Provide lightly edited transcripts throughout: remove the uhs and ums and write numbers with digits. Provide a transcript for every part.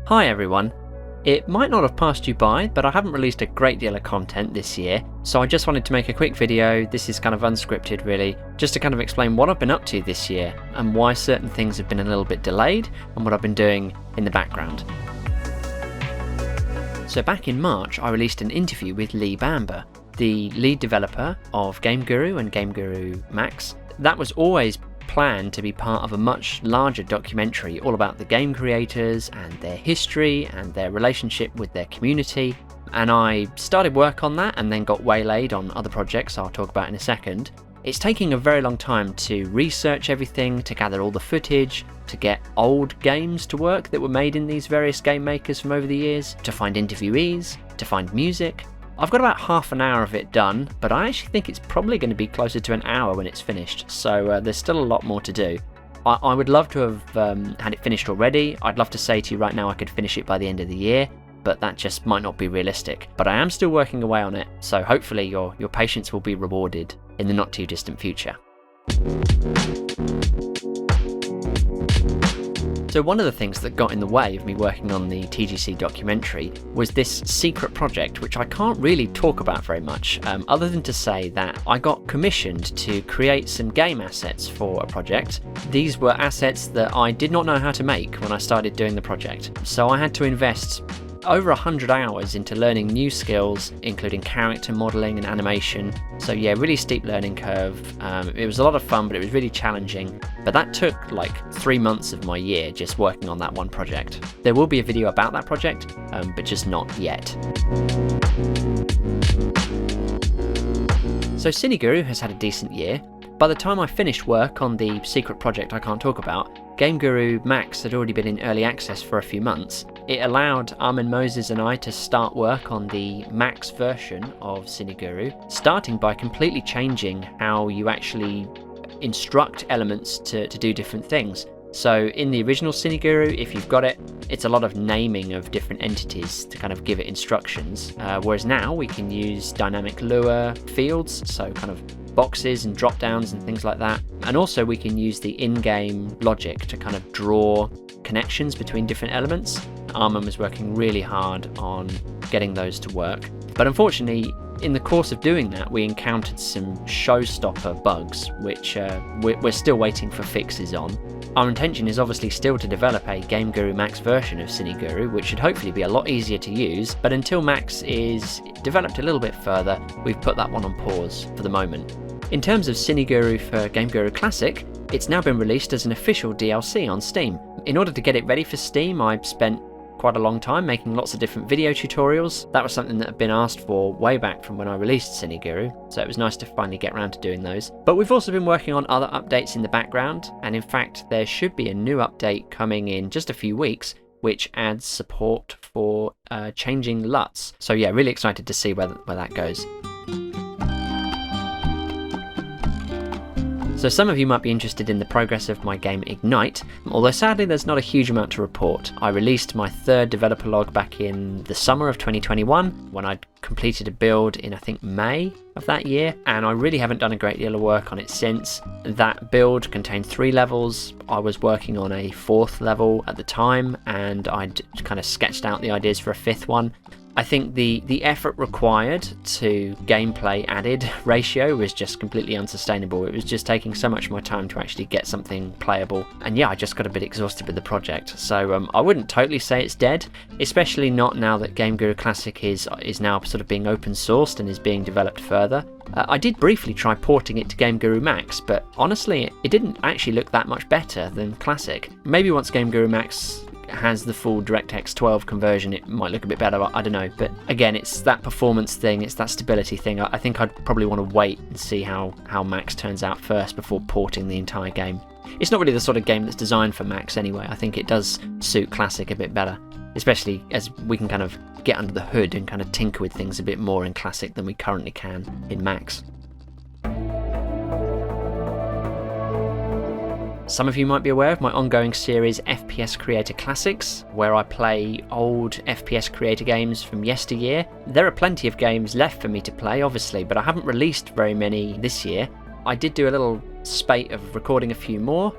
Hi everyone. It might not have passed you by, but I haven't released a great deal of content this year, so I just wanted to make a quick video. This is kind of unscripted really, just to kind of explain what I've been up to this year and why certain things have been a little bit delayed and what I've been doing in the background. So back in March, I released an interview with Lee Bamber, the lead developer of GameGuru and GameGuru Max. That was always planned to be part of a much larger documentary all about the game creators and their history and their relationship with their community. And I started work on that and then got waylaid on other projects I'll talk about in a second. It's taking a very long time to research everything, to gather all the footage, to get old games to work that were made in these various game makers from over the years, to find interviewees, to find music. I've got about half an hour of it done, but I actually think it's probably going to be closer to an hour when it's finished, so there's still a lot more to do. I would love to have had it finished already. I'd love to say to you right now I could finish it by the end of the year, but that just might not be realistic. But I am still working away on it, so hopefully your patience will be rewarded in the not too distant future. So one of the things that got in the way of me working on the TGC documentary was this secret project, which I can't really talk about very much, other than to say that I got commissioned to create some game assets for a project. These were assets that I did not know how to make when I started doing the project, so I had to invest over 100 hours into learning new skills, including character modelling and animation. So yeah, really steep learning curve. It was a lot of fun, but it was really challenging. But that took like 3 months of my year just working on that one project. There will be a video about that project, but just not yet. So CineGuru has had a decent year. By the time I finished work on the secret project I can't talk about, GameGuru Max had already been in early access for a few months. It allowed Armin Moses and I to start work on the Max version of CineGuru, starting by completely changing how you actually instruct elements to do different things. So in the original CineGuru, if you've got it, it's a lot of naming of different entities to kind of give it instructions, whereas now we can use dynamic lure fields, so kind of boxes and drop downs and things like that. And also we can use the in-game logic to kind of draw connections between different elements. Armin was working really hard on getting those to work. But unfortunately, in the course of doing that, we encountered some showstopper bugs, which we're still waiting for fixes on. Our intention is obviously still to develop a GameGuru Max version of CineGuru, which should hopefully be a lot easier to use, but until Max is developed a little bit further, we've put that one on pause for the moment. In terms of CineGuru for GameGuru Classic, it's now been released as an official DLC on Steam. In order to get it ready for Steam, I spent quite a long time making lots of different video tutorials. That was something that had been asked for way back from when I released CineGuru, so it was nice to finally get around to doing those. But we've also been working on other updates in the background, and in fact there should be a new update coming in just a few weeks, which adds support for changing LUTs. So yeah, really excited to see where that goes. So some of you might be interested in the progress of my game Ignite, although sadly there's not a huge amount to report. I released my third developer log back in the summer of 2021 when I'd completed a build in I think May of that year, and I really haven't done a great deal of work on it since. That build contained 3 levels. I was working on a 4th level at the time, and I'd kind of sketched out the ideas for a 5th one. I think the effort required to gameplay added ratio was just completely unsustainable. It was just taking so much of my time to actually get something playable. And yeah, I just got a bit exhausted with the project. So I wouldn't totally say it's dead, especially not now that GameGuru Classic is now sort of being open sourced and is being developed further. I did briefly try porting it to GameGuru Max, but honestly, it didn't actually look that much better than Classic. Maybe once GameGuru Max has the full DirectX 12 conversion, it might look a bit better, I don't know. But again, it's that performance thing, it's that stability thing. I think I'd probably want to wait and see how Max turns out first before porting the entire game. It's not really the sort of game that's designed for Max anyway. I think it does suit Classic a bit better, especially as we can kind of get under the hood and kind of tinker with things a bit more in Classic than we currently can in Max. Some of you might be aware of my ongoing series FPS Creator Classics, where I play old FPS Creator games from yesteryear. There are plenty of games left for me to play, obviously, but I haven't released very many this year. I did do a little spate of recording a few more,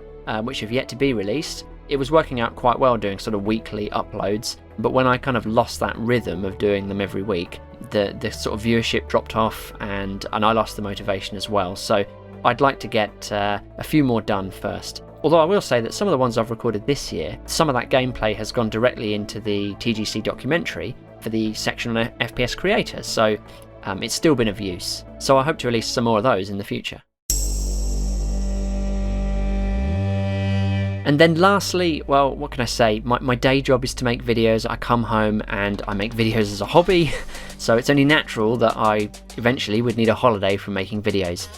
which have yet to be released. it was working out quite well doing sort of weekly uploads, but when I kind of lost that rhythm of doing them every week, the sort of viewership dropped off, and I lost the motivation as well. So I'd like to get a few more done first. Although I will say that some of the ones I've recorded this year, some of that gameplay has gone directly into the TGC Documentary for the section on FPS Creator, so it's still been of use. So I hope to release some more of those in the future. And then lastly, well, what can I say? My day job is to make videos. I come home and I make videos as a hobby, so it's only natural that I eventually would need a holiday from making videos.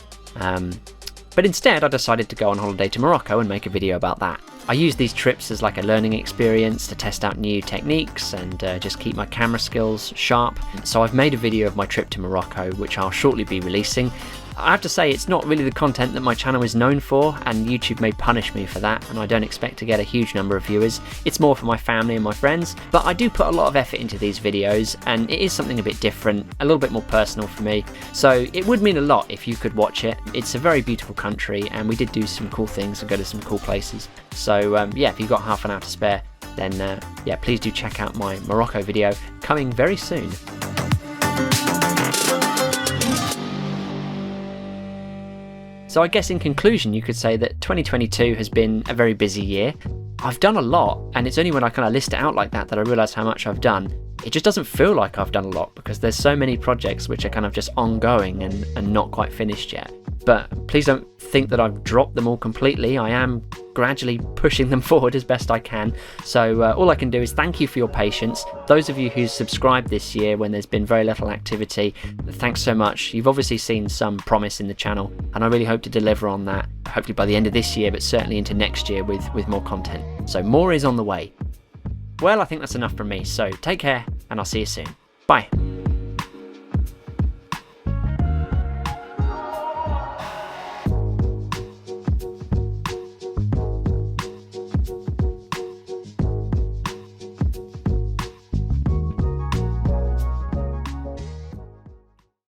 But instead I decided to go on holiday to Morocco and make a video about that. I use these trips as like a learning experience to test out new techniques and just keep my camera skills sharp. So I've made a video of my trip to Morocco, which I'll shortly be releasing. I have to say it's not really the content that my channel is known for, and YouTube may punish me for that, and I don't expect to get a huge number of viewers. It's more for my family and my friends, but I do put a lot of effort into these videos, and it is something a bit different, a little bit more personal for me. So it would mean a lot if you could watch it. It's a very beautiful country, and we did do some cool things and go to some cool places. So yeah, if you've got half an hour to spare, then yeah, please do check out my Morocco video coming very soon. So I guess in conclusion you could say that 2022 has been a very busy year. I've done a lot, and it's only when I kind of list it out like that I realise how much I've done. It just doesn't feel like I've done a lot because there's so many projects which are kind of just ongoing and not quite finished yet. But please don't think that I've dropped them all completely. I am gradually pushing them forward as best I can. So all I can do is thank you for your patience. Those of you who subscribed this year when there's been very little activity, thanks so much. You've obviously seen some promise in the channel, and I really hope to deliver on that, hopefully by the end of this year, but certainly into next year with more content. So more is on the way. Well, I think that's enough from me, so take care, and I'll see you soon. Bye.